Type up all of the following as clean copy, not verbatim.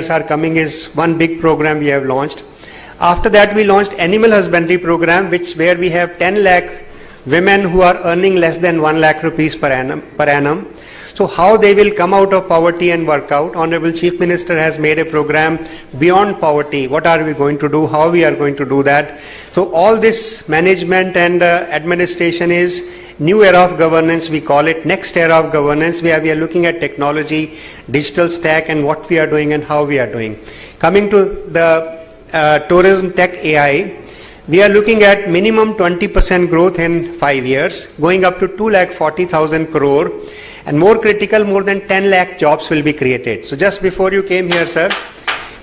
are coming is one big program we have launched. After that, we launched animal husbandry program, where we have 10 lakh women who are earning less than 1 lakh rupees per annum. So how they will come out of poverty and work out? Honorable Chief Minister has made a program beyond poverty. What are we going to do? How we are going to do that? So all this management and administration is new era of governance, we call it next era of governance, where we are looking at technology, digital stack, and what we are doing and how we are doing. Coming to the tourism tech AI, we are looking at minimum 20% growth in 5 years, going up to 2,40,000 crore, and more critical, more than 10 lakh jobs will be created. So just before you came here, sir,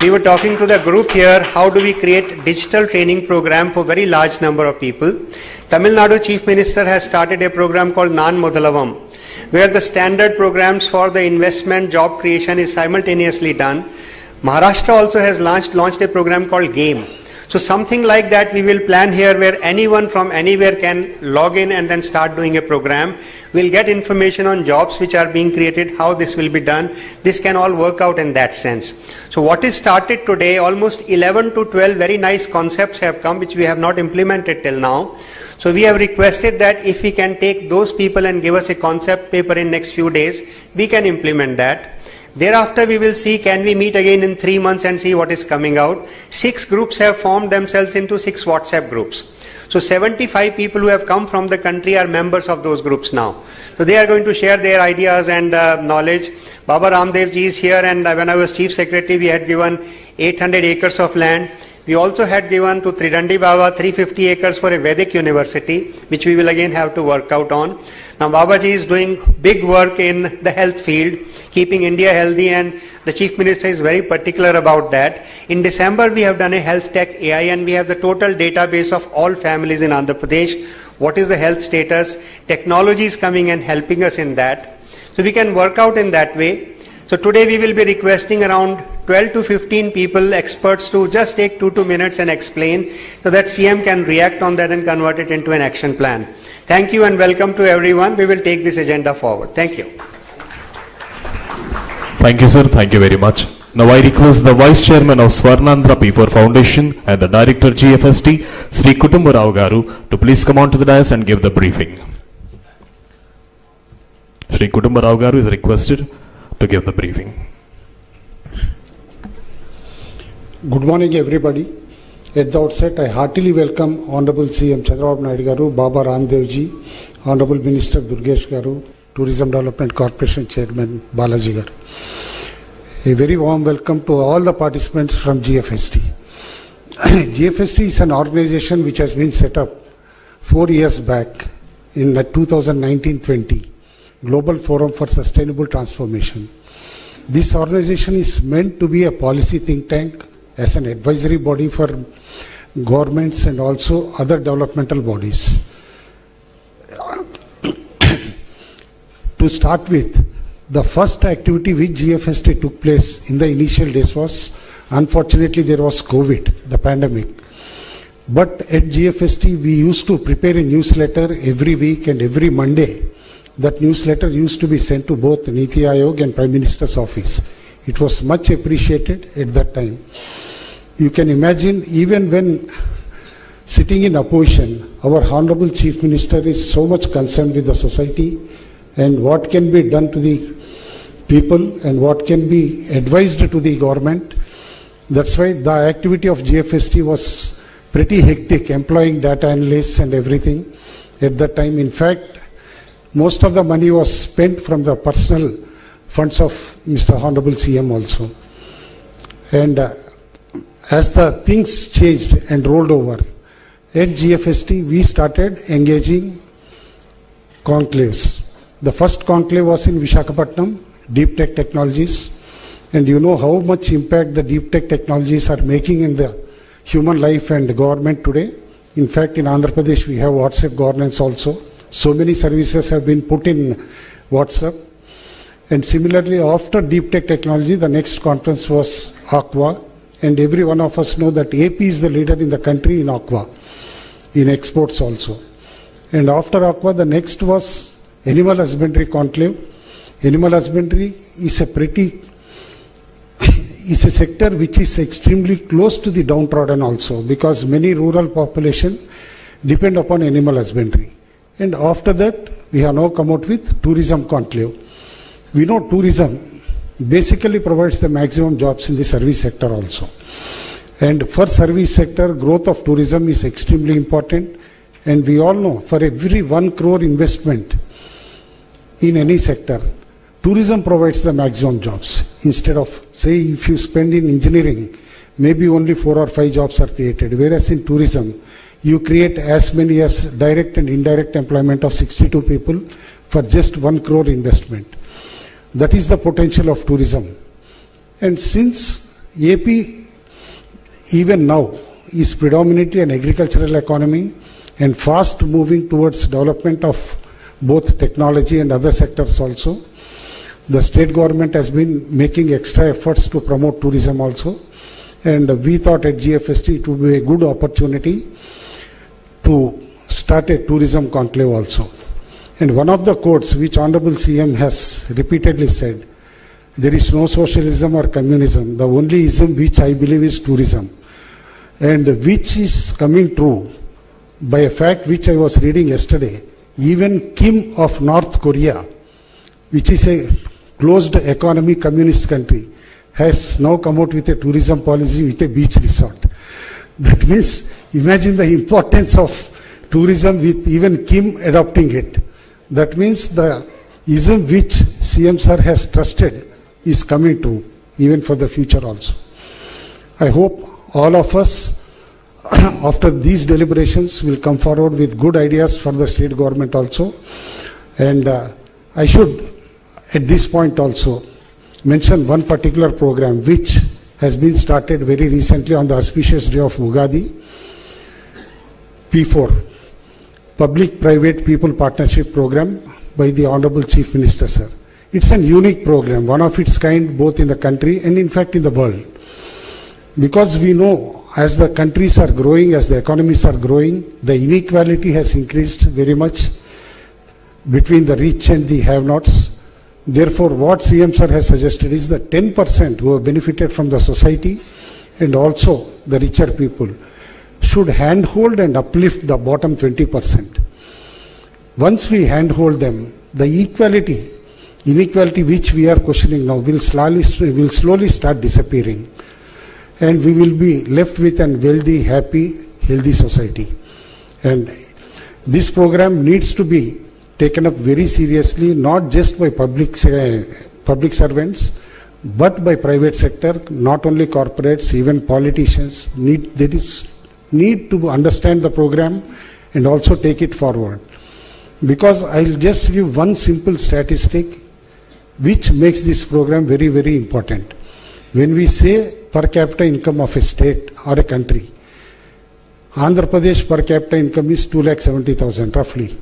we were talking to the group here, how do we create digital training program for very large number of people. Tamil Nadu Chief Minister has started a program called Nan Mudalavam, where the standard programs for the investment job creation is simultaneously done. Maharashtra also has launched a program called GAME. So something like that we will plan here, where anyone from anywhere can log in and then start doing a program. We'll get information on jobs which are being created, how this will be done. This can all work out in that sense. So what is started today, almost 11 to 12 very nice concepts have come which we have not implemented till now. So we have requested that if we can take those people and give us a concept paper in next few days, we can implement that. Thereafter, we will see, can we meet again in 3 months and see what is coming out. 6 groups have formed themselves into 6 WhatsApp groups. So 75 people who have come from the country are members of those groups now. So they are going to share their ideas and knowledge. Baba Ramdev ji is here, and when I was Chief Secretary, we had given 800 acres of land. We also had given to Tridandi Baba 350 acres for a Vedic university, which we will again have to work out on. Now Babaji is doing big work in the health field, keeping India healthy, and the Chief Minister is very particular about that. In December, we have done a health tech AI, and we have the total database of all families in Andhra Pradesh. What is the health status? Technology is coming and helping us in that. So we can work out in that way. So today we will be requesting around 12 to 15 people, experts, to just take 2 minutes and explain, so that CM can react on that and convert it into an action plan. Thank you and welcome to everyone. We will take this agenda forward. Thank you. Thank you, sir. Thank you very much. Now I request the Vice Chairman of Swarnandhra P4 Foundation and the Director Gfst, Sri Kutumba Rao Garu, to please come on to the dais and give the briefing. Sri Kutumba Rao Garu is requested to give the briefing. Good morning, everybody. At the outset, I heartily welcome Honorable CM Chandrababu Naidu Garu, Baba Ramdev ji, Honorable Minister Durgesh Garu, Tourism Development Corporation Chairman Balaji Garu. A very warm welcome to all the participants from GFST. GFST is an organization which has been set up 4 years back in 2019-20, Global Forum for Sustainable Transformation. This organization is meant to be a policy think tank as an advisory body for governments and also other developmental bodies. To start with, the first activity which GFST took place in the initial days was, unfortunately, there was COVID, the pandemic. But at GFST, we used to prepare a newsletter every week and every Monday. That newsletter used to be sent to both Niti Aayog and Prime Minister's office. It was much appreciated at that time. You can imagine, even when sitting in opposition, our Honorable Chief Minister is so much concerned with the society and what can be done to the people and what can be advised to the government. That's why the activity of GFST was pretty hectic, employing data analysts and everything at that time. In fact, most of the money was spent from the personal funds of Mr. Honorable CM also. And as the things changed and rolled over, at GFST we started engaging conclaves. The first conclave was in Visakhapatnam, Deep Tech Technologies. And you know how much impact the deep tech technologies are making in the human life and the government today. In fact, in Andhra Pradesh we have WhatsApp governance also. So many services have been put in WhatsApp. And similarly, after Deep Tech Technology, the next conference was Aqua. And every one of us know that AP is the leader in the country in Aqua, in exports also. And after Aqua, the next was Animal Husbandry Conclave. Animal husbandry is a pretty is a sector which is extremely close to the downtrodden also, because many rural population depend upon animal husbandry. And after that, we have now come out with tourism conclave. We know tourism basically provides the maximum jobs in the service sector also. And for service sector, growth of tourism is extremely important. And we all know, for every 1 crore investment in any sector, tourism provides the maximum jobs. Instead of, say, if you spend in engineering, maybe only 4 or 5 jobs are created. Whereas in tourism, you create as many as direct and indirect employment of 62 people for just 1 crore investment. That is the potential of tourism. And since AP even now is predominantly an agricultural economy and fast moving towards development of both technology and other sectors also, the state government has been making extra efforts to promote tourism also. And we thought at GFST it would be a good opportunity to start a tourism conclave also. And one of the quotes which Honorable CM has repeatedly said, there is no socialism or communism. The only ism which I believe is tourism. And which is coming true by a fact which I was reading yesterday. Even Kim of North Korea, which is a closed economy communist country, has now come out with a tourism policy with a beach resort. That means, imagine the importance of tourism with even Kim adopting it. That means the ism which CM sir has trusted is coming true, even for the future also. I hope all of us, after these deliberations, will come forward with good ideas for the state government also. And I should, at this point also, mention one particular program which has been started very recently on the auspicious day of Ugadi, P4. Public-Private People Partnership Program by the Honorable Chief Minister, sir. It's a unique program, one of its kind both in the country and in fact in the world. Because we know as the countries are growing, as the economies are growing, the inequality has increased very much between the rich and the have-nots. Therefore, what CM sir has suggested is that 10% who have benefited from the society and also the richer people should handhold and uplift the bottom 20%. Once we handhold them, the inequality which we are questioning now will slowly start disappearing. And we will be left with a wealthy, happy, healthy society. And this program needs to be taken up very seriously, not just by public servants, but by private sector, not only corporates, even politicians. There is need to understand the program and also take it forward. Because I'll just give one simple statistic which makes this program very, very important. When we say per capita income of a state or a country, Andhra Pradesh per capita income is 2,70,000 roughly.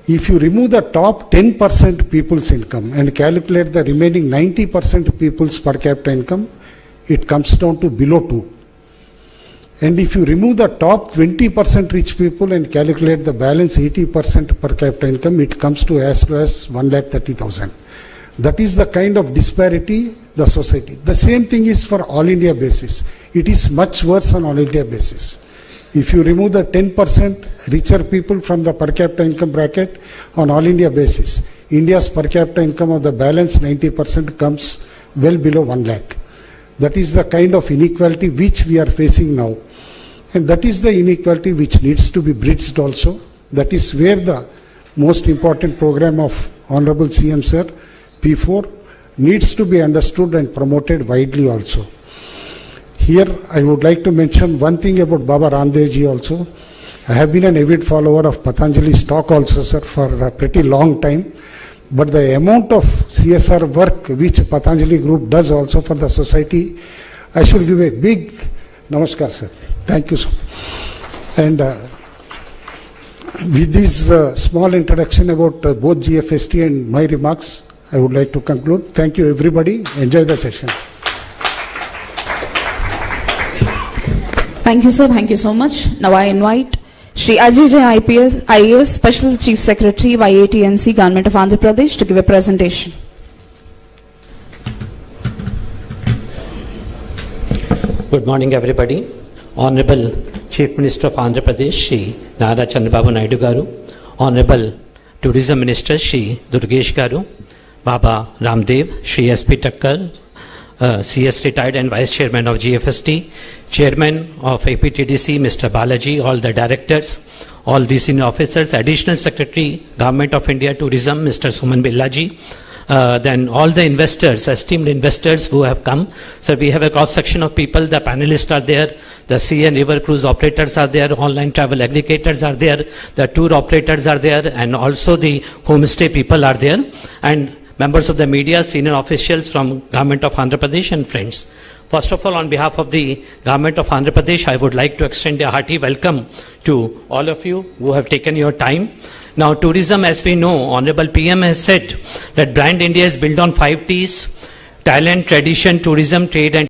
If you remove the top 10% people's income and calculate the remaining 90% people's per capita income, it comes down to below 2. And if you remove the top 20% rich people and calculate the balance 80% per capita income, it comes to as low as 1,30,000. That is the kind of disparity the society. The same thing is for all India basis. It is much worse on all India basis. If you remove the 10% richer people from the per capita income bracket on all India basis, India's per capita income of the balance 90% comes well below 1 lakh. That is the kind of inequality which we are facing now. And that is the inequality which needs to be bridged also. That is where the most important program of Honorable CM Sir, P4, needs to be understood and promoted widely also. Here I would like to mention one thing about Baba Ramdev ji also. I have been an avid follower of Patanjali's talk also, sir, for a pretty long time. But the amount of CSR work which Patanjali group does also for the society, I should give a big namaskar, sir. Thank you so much. And with this small introduction about both GFST and my remarks, I would like to conclude. Thank you everybody. Enjoy the session. Thank you, sir. Thank you so much. Now I invite Shri Ajay Jay IAS Special Chief Secretary, YATNC, Government of Andhra Pradesh, to give a presentation. Good morning, everybody. Honorable Chief Minister of Andhra Pradesh, Shri Nara Chandrababu Naidu Garu, Honorable Tourism Minister, Shri Durgesh Garu, Baba Ramdev, Shri SP Takkar, CS retired and Vice Chairman of GFST, Chairman of APTDC, Mr. Balaji, all the directors, all the senior officers, Additional Secretary, Government of India Tourism, Mr. Suman Billaji, then all the investors, esteemed investors who have come. So we have a cross-section of people, the panelists are there, the sea and river cruise operators are there, online travel aggregators are there, the tour operators are there, and also the homestay people are there, and members of the media, senior officials from Government of Andhra Pradesh and friends. First of all, on behalf of the Government of Andhra Pradesh, I would like to extend a hearty welcome to all of you who have taken your time. Now, tourism, as we know, Honorable PM has said that Brand India is built on 5 T's: talent, tradition, tourism, trade and